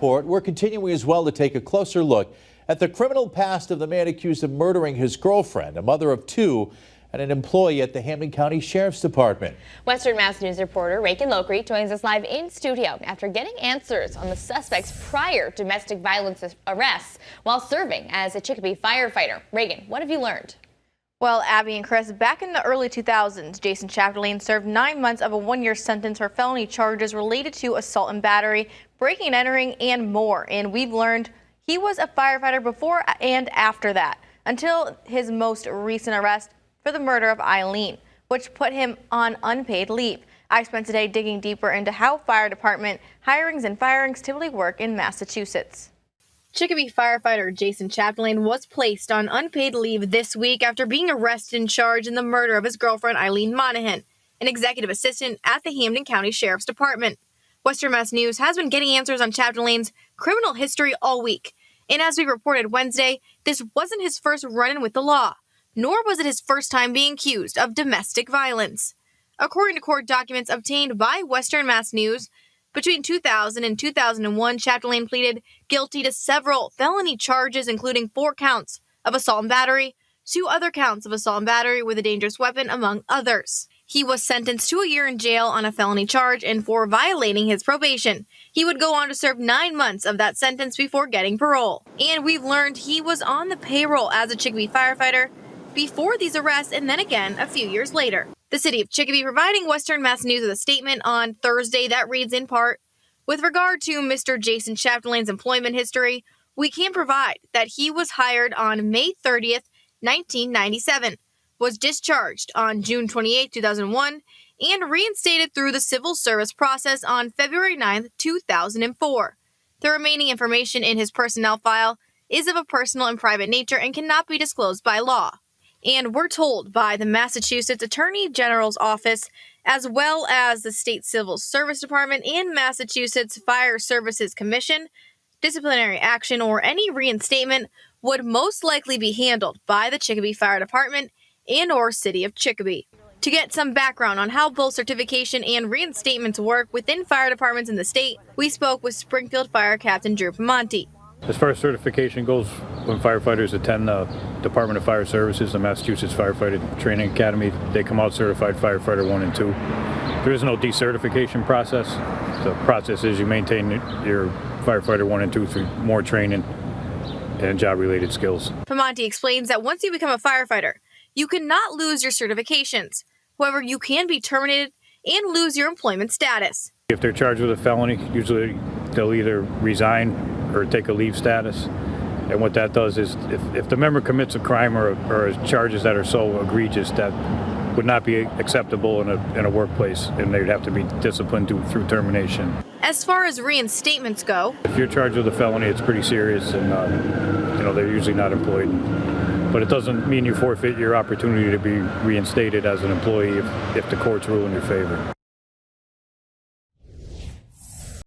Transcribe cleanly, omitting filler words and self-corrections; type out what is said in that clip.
We're continuing as well to take a closer look at the criminal past of the man accused of murdering his girlfriend, a mother of two, and an employee at the Hampden County Sheriff's Department. Western Mass News reporter Reagan Lokri joins us live in studio after getting answers on the suspect's prior domestic violence arrests while serving as a Chicopee firefighter. Reagan, what have you learned? Well, Abby and Chris, back in the early 2000s, Jason Chapdelaine served 9 months of a 1-year sentence for felony charges related to assault and battery, breaking and entering, and more. And we've learned he was a firefighter before and after that, until his most recent arrest for the murder of Eileen, which put him on unpaid leave. I spent today digging deeper into how fire department hirings and firings typically work in Massachusetts. Chicopee firefighter Jason Chapdelaine was placed on unpaid leave this week after being arrested and charged in the murder of his girlfriend Eileen Monahan, an executive assistant at the Hampden County Sheriff's Department. Western Mass News has been getting answers on Chapdelaine's criminal history all week. And as we reported Wednesday, this wasn't his first run-in with the law, nor was it his first time being accused of domestic violence. According to court documents obtained by Western Mass News, between 2000 and 2001, Chapdelaine pleaded guilty to several felony charges, including 4 counts of assault and battery, 2 other counts of assault and battery with a dangerous weapon, among others. He was sentenced to a year in jail on a felony charge and for violating his probation. He would go on to serve 9 months of that sentence before getting parole. And we've learned he was on the payroll as a Chicopee firefighter before these arrests and then again a few years later. The city of Chicopee providing Western Mass News with a statement on Thursday that reads in part, with regard to Mr. Jason Chapdelaine's employment history, we can provide that he was hired on May 30th, 1997, was discharged on June 28, 2001, and reinstated through the civil service process on February 9th, 2004. The remaining information in his personnel file is of a personal and private nature and cannot be disclosed by law. And we're told by the Massachusetts Attorney General's Office, as well as the State Civil Service Department and Massachusetts Fire Services Commission, disciplinary action or any reinstatement would most likely be handled by the Chicopee Fire Department and or City of Chicopee. To get some background on how both certification and reinstatements work within fire departments in the state, we spoke with Springfield Fire Captain Drew Pamonte. As far as certification goes, when firefighters attend the Department of Fire Services, the Massachusetts Firefighter Training Academy, they come out certified firefighter 1 and 2. There is no decertification process. The process is you maintain your firefighter 1 and 2 through more training and job-related skills. Pamonte explains that once you become a firefighter, you cannot lose your certifications. However, you can be terminated and lose your employment status. If they're charged with a felony, usually they'll either resign or take a leave status. And what that does is if the member commits a crime or charges that are so egregious that would not be acceptable in a workplace, and they'd have to be disciplined through termination. As far as reinstatements go, if you're charged with a felony, it's pretty serious, and they're usually not employed. But it doesn't mean you forfeit your opportunity to be reinstated as an employee if the courts rule in your favor.